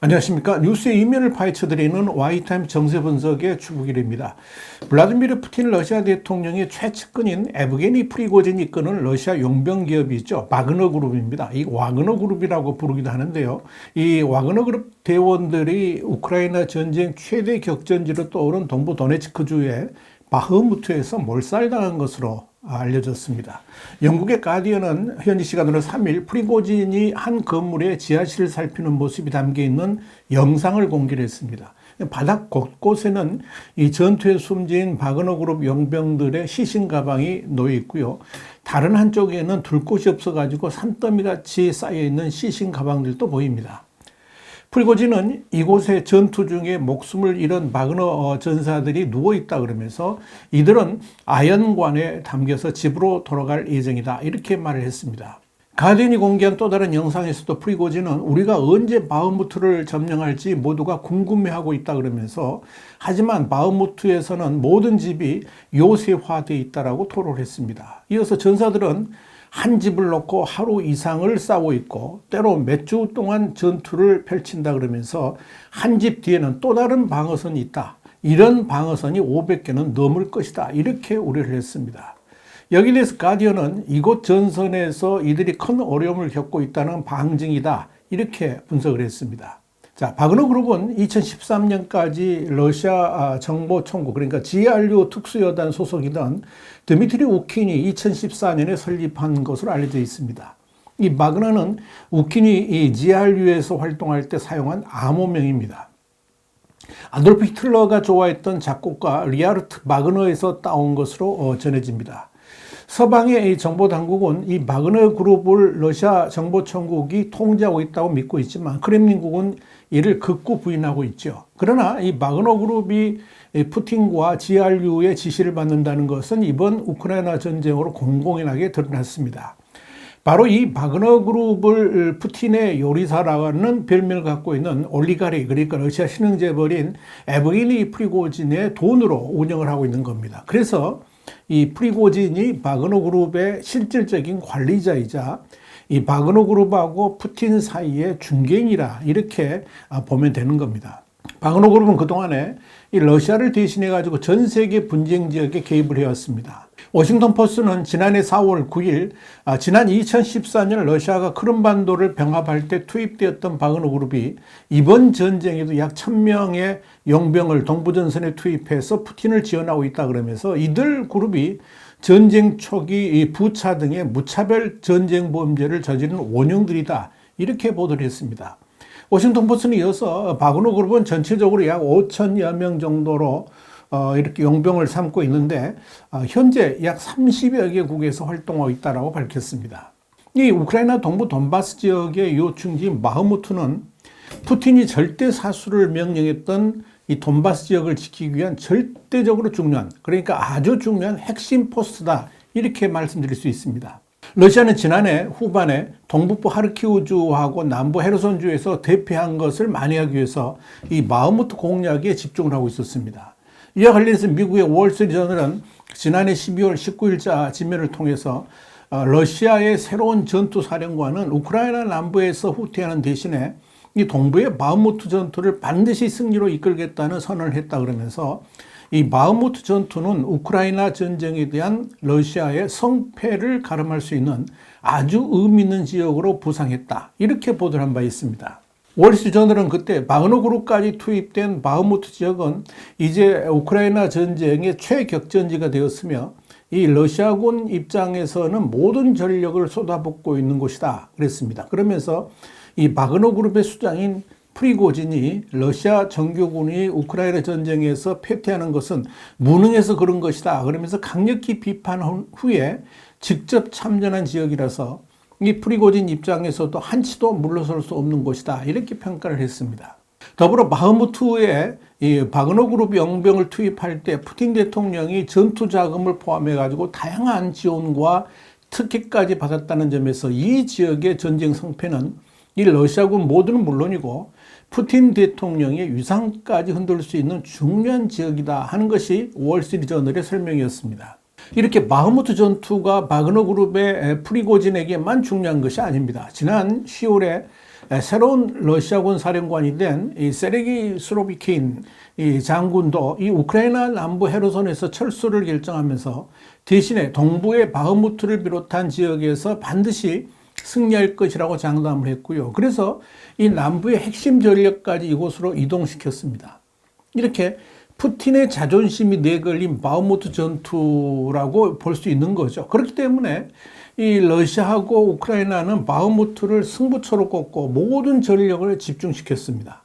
안녕하십니까. 뉴스의 이면을 파헤쳐드리는 와이타임 정세 분석의 추구길입니다. 블라디미르 푸틴 러시아 대통령의 최측근인 에브게니 프리고진이 이끄는 러시아 용병 기업이 있죠. 와그너 그룹입니다. 이 와그너 그룹이라고 부르기도 하는데요. 이 와그너 그룹 대원들이 우크라이나 전쟁 최대 격전지로 떠오른 동부 도네츠크주의 바흐무트에서 몰살당한 것으로 알려졌습니다. 영국의 가디언은 현지 시간으로 3일 프리고진이 한 건물의 지하실을 살피는 모습이 담겨 있는 영상을 공개를 했습니다. 바닥 곳곳에는 이 전투에 숨진 바그너 그룹 용병들의 시신 가방이 놓여 있고요. 다른 한쪽에는 둘 곳이 없어가지고 산더미 같이 쌓여 있는 시신 가방들도 보입니다. 프리고진은 이곳에 전투 중에 목숨을 잃은 바그너 전사들이 누워있다 그러면서 이들은 아연관에 담겨서 집으로 돌아갈 예정이다 이렇게 말을 했습니다. 가디언이 공개한 또 다른 영상에서도 프리고진은 우리가 언제 바흐무트를 점령할지 모두가 궁금해하고 있다 그러면서 하지만 바흐무트에서는 모든 집이 요새화되어 있다라고 토로를 했습니다. 이어서 전사들은 한 집을 놓고 하루 이상을 싸우고 있고 때로 몇 주 동안 전투를 펼친다 그러면서 한 집 뒤에는 또 다른 방어선이 있다. 이런 방어선이 500개는 넘을 것이다. 이렇게 우려를 했습니다. 여기에 대해서 가디언은 이곳 전선에서 이들이 큰 어려움을 겪고 있다는 방증이다. 이렇게 분석을 했습니다. 자, 바그너 그룹은 2013년까지 러시아 정보총국, 그러니까 GRU 특수여단 소속이던 드미트리 우킨이 2014년에 설립한 것으로 알려져 있습니다. 이 바그너는 우킨이 이 GRU에서 활동할 때 사용한 암호명입니다. 아돌프 히틀러가 좋아했던 작곡가 리하르트 바그너에서 따온 것으로 전해집니다. 서방의 정보 당국은 이 바그너 그룹을 러시아 정보총국이 통제하고 있다고 믿고 있지만 크렘린국은 이를 극구 부인하고 있죠. 그러나 이 바그너 그룹이 푸틴과 GRU의 지시를 받는다는 것은 이번 우크라이나 전쟁으로 공공연하게 드러났습니다. 바로 이 바그너 그룹을 푸틴의 요리사라는 별명을 갖고 있는 올리가리, 그러니까 러시아 신흥재벌인 에브게니 프리고진의 돈으로 운영을 하고 있는 겁니다. 그래서 이 프리고진이 바그너 그룹의 실질적인 관리자이자 이 바그너 그룹하고 푸틴 사이의 중개인이라 이렇게 보면 되는 겁니다. 바그너 그룹은 그동안에 이 러시아를 대신해 가지고 전 세계 분쟁 지역에 개입을 해왔습니다. 워싱턴 포스트는 지난해 4월 9일 지난 2014년 러시아가 크림반도를 병합할 때 투입되었던 바그너 그룹이 이번 전쟁에도 약 1000명의 용병을 동부전선에 투입해서 푸틴을 지원하고 있다 그러면서 이들 그룹이 전쟁 초기 부차 등의 무차별 전쟁 범죄를 저지른 원흉들이다 이렇게 보도를 했습니다. 워싱턴 포스트는 이어서 바그너 그룹은 전체적으로 약 5천여 명 정도로 이렇게 용병을 삼고 있는데 현재 약 30여 개국에서 활동하고 있다고 밝혔습니다. 이 우크라이나 동부 돈바스 지역의 요충지인 바흐무트는 푸틴이 절대 사수를 명령했던 이 돈바스 지역을 지키기 위한 절대적으로 중요한, 그러니까 아주 중요한 핵심 포스트다 이렇게 말씀드릴 수 있습니다. 러시아는 지난해 후반에 동북부 하르키우주하고 남부 헤르손주에서 대피한 것을 만회하기 위해서 이 바흐무트 공략에 집중을 하고 있었습니다. 이와 관련해서 미국의 월스트리트저널은 지난해 12월 19일자 지면을 통해서 러시아의 새로운 전투사령관은 우크라이나 남부에서 후퇴하는 대신에 이 동부의 바흐무트 전투를 반드시 승리로 이끌겠다는 선언을 했다 그러면서 이 바흐무트 전투는 우크라이나 전쟁에 대한 러시아의 성패를 가름할 수 있는 아주 의미 있는 지역으로 부상했다. 이렇게 보도를 한 바 있습니다. 월스트리트저널은 그때 바그너 그룹까지 투입된 바흐무트 지역은 이제 우크라이나 전쟁의 최격전지가 되었으며 이 러시아군 입장에서는 모든 전력을 쏟아붓고 있는 곳이다 그랬습니다. 그러면서 이 바그너 그룹의 수장인 프리고진이 러시아 정규군이 우크라이나 전쟁에서 패퇴하는 것은 무능해서 그런 것이다 그러면서 강력히 비판한 후에 직접 참전한 지역이라서 이 프리고진 입장에서도 한치도 물러설 수 없는 곳이다 이렇게 평가를 했습니다. 더불어 바흐무트에 이 바그너 그룹 용병을 투입할 때 푸틴 대통령이 전투 자금을 포함해 가지고 다양한 지원과 특혜까지 받았다는 점에서 이 지역의 전쟁 성패는 이 러시아군 모두는 물론이고 푸틴 대통령의 위상까지 흔들 수 있는 중요한 지역이다 하는 것이 월스트리트저널의 설명이었습니다. 이렇게 바흐무트 전투가 바그너 그룹의 프리고진에게만 중요한 것이 아닙니다. 지난 10월에 새로운 러시아군 사령관이 된 이 세르게이 수로비킨 이 장군도 이 우크라이나 남부 헤르손에서 철수를 결정하면서 대신에 동부의 바흐무트를 비롯한 지역에서 반드시 승리할 것이라고 장담을 했고요. 그래서 이 남부의 핵심 전력까지 이곳으로 이동시켰습니다. 이렇게 푸틴의 자존심이 내걸린 바흐무트 전투라고 볼 수 있는 거죠. 그렇기 때문에 이 러시아하고 우크라이나는 바흐무트를 승부처로 꼽고 모든 전력을 집중시켰습니다.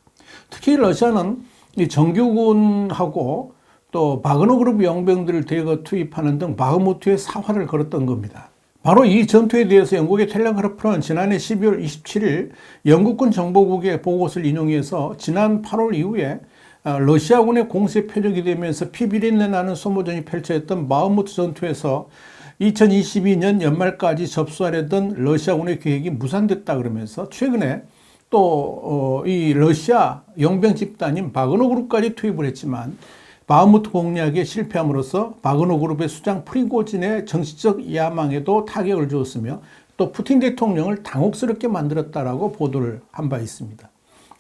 특히 러시아는 이 정규군하고 또 바그너 그룹 용병들을 대거 투입하는 등 바흐무트에 사활을 걸었던 겁니다. 바로 이 전투에 대해서 영국의 텔레그래프는 지난해 12월 27일 영국군 정보국의 보고서를 인용해서 지난 8월 이후에 러시아군의 공세 표적이 되면서 피비린내 나는 소모전이 펼쳐졌던 바흐무트 전투에서 2022년 연말까지 접수하려던 러시아군의 계획이 무산됐다 그러면서 최근에 또 이 러시아 용병 집단인 바그너 그룹까지 투입을 했지만 바흐무트 공략에 실패함으로써 바그너 그룹의 수장 프리고진의 정치적 야망에도 타격을 주었으며 또 푸틴 대통령을 당혹스럽게 만들었다라고 보도를 한 바 있습니다.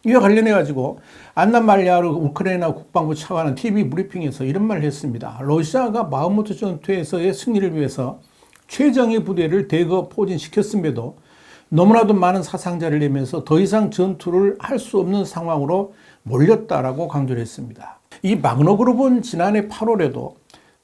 이와 관련해 가지고 안나 말리아르 우크라이나 국방부 차관은 TV 브리핑에서 이런 말을 했습니다. 러시아가 바흐무트 전투에서의 승리를 위해서 최정예 부대를 대거 포진시켰음에도 너무나도 많은 사상자를 내면서 더 이상 전투를 할 수 없는 상황으로 몰렸다라고 강조를 했습니다. 이 바그너 그룹은 지난해 8월에도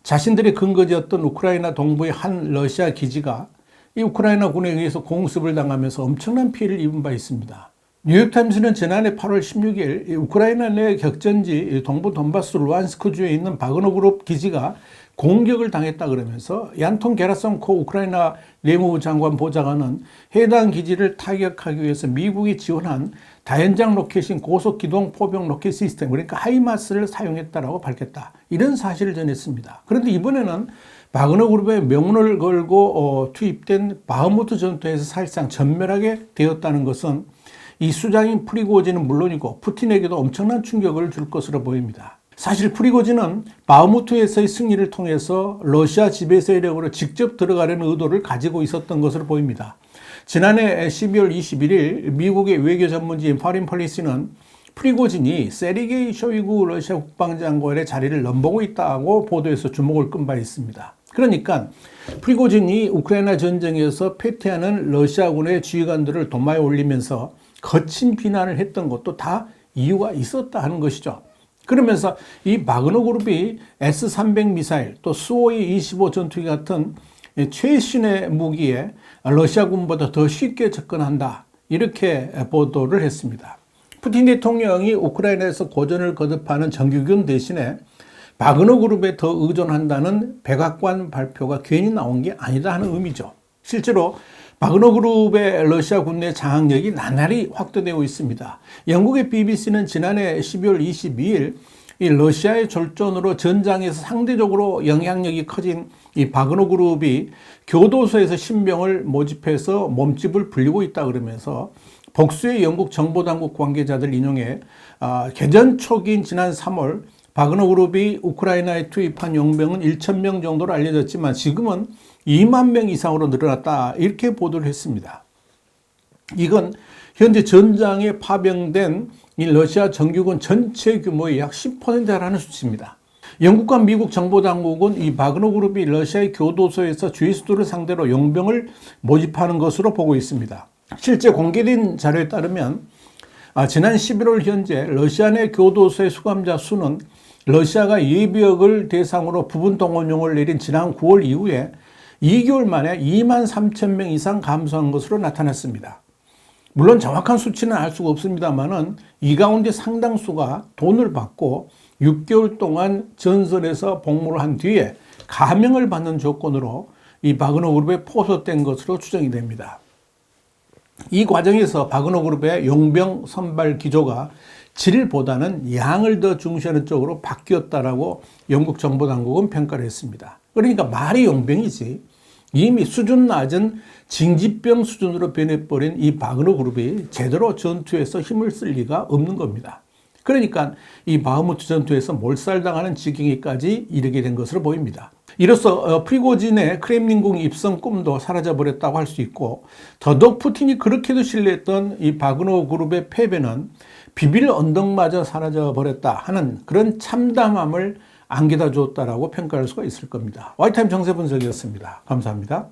자신들의 근거지였던 우크라이나 동부의 한 러시아 기지가 이 우크라이나 군에 의해서 공습을 당하면서 엄청난 피해를 입은 바 있습니다. 뉴욕타임스는 지난해 8월 16일 우크라이나 내 격전지 동부 돈바스 루안스크주에 있는 바그너 그룹 기지가 공격을 당했다 그러면서 얀톤 게라성코 우크라이나 내무부 장관 보좌관은 해당 기지를 타격하기 위해서 미국이 지원한 다연장 로켓인 고속기동 포병 로켓 시스템, 그러니까 하이마스를 사용했다라고 밝혔다. 이런 사실을 전했습니다. 그런데 이번에는 바그너 그룹의 명운을 걸고 투입된 바흐무트 전투에서 사실상 전멸하게 되었다는 것은 이 수장인 프리고진은 물론이고 푸틴에게도 엄청난 충격을 줄 것으로 보입니다. 사실 프리고진은 바흐무트에서의 승리를 통해서 러시아 지배 세력으로 직접 들어가려는 의도를 가지고 있었던 것으로 보입니다. 지난해 12월 21일 미국의 외교 전문지인 파린폴리스는 프리고진이 세르게이 쇼이구 러시아 국방장관의 자리를 넘보고 있다고 보도해서 주목을 끈 바 있습니다. 그러니까 프리고진이 우크라이나 전쟁에서 패퇴하는 러시아군의 지휘관들을 도마에 올리면서 거친 비난을 했던 것도 다 이유가 있었다 하는 것이죠. 그러면서 이 바그너 그룹이 S-300 미사일 또 수호이-25 전투기 같은 최신의 무기에 러시아군보다 더 쉽게 접근한다, 이렇게 보도를 했습니다. 푸틴 대통령이 우크라이나에서 고전을 거듭하는 정규군 대신에 바그너 그룹에 더 의존한다는 백악관 발표가 괜히 나온 게 아니다 하는 의미죠. 실제로 바그너 그룹의 러시아 군내 장악력이 나날이 확대되고 있습니다. 영국의 BBC는 지난해 12월 22일 이 러시아의 졸전으로 전장에서 상대적으로 영향력이 커진 이 바그너 그룹이 교도소에서 신병을 모집해서 몸집을 불리고 있다 그러면서 복수의 영국 정보당국 관계자들 인용해 개전 초기인 지난 3월 바그너 그룹이 우크라이나에 투입한 용병은 1,000명 정도로 알려졌지만 지금은 2만 명 이상으로 늘어났다, 이렇게 보도를 했습니다. 이건 현재 전장에 파병된 이 러시아 정규군 전체 규모의 약 10%라는 수치입니다. 영국과 미국 정보당국은 이 바그너 그룹이 러시아의 교도소에서 죄수들을 상대로 용병을 모집하는 것으로 보고 있습니다. 실제 공개된 자료에 따르면 지난 11월 현재 러시아 내 교도소의 수감자 수는 러시아가 예비역을 대상으로 부분 동원령을 내린 지난 9월 이후에 2개월 만에 2만 3천 명 이상 감소한 것으로 나타났습니다. 물론 정확한 수치는 알 수가 없습니다만은 이 가운데 상당수가 돈을 받고 6개월 동안 전선에서 복무를 한 뒤에 가명을 받는 조건으로 이 바그너 그룹에 포섭된 것으로 추정이 됩니다. 이 과정에서 바그너 그룹의 용병 선발 기조가 질보다는 양을 더 중시하는 쪽으로 바뀌었다라고 영국 정보당국은 평가를 했습니다. 그러니까 말이 용병이지 이미 수준 낮은 징집병 수준으로 변해버린 이 바그너 그룹이 제대로 전투에서 힘을 쓸 리가 없는 겁니다. 그러니까 이 바흐무트 전투에서 몰살당하는 지경에까지 이르게 된 것으로 보입니다. 이로써 프리고진의 크렘린궁 입성 꿈도 사라져버렸다고 할 수 있고, 더더욱 푸틴이 그렇게도 신뢰했던 이 바그너 그룹의 패배는 비빌 언덕마저 사라져버렸다 하는 그런 참담함을 안겨다 주었다라고 평가할 수가 있을 겁니다. 와이타임 정세 분석이었습니다. 감사합니다.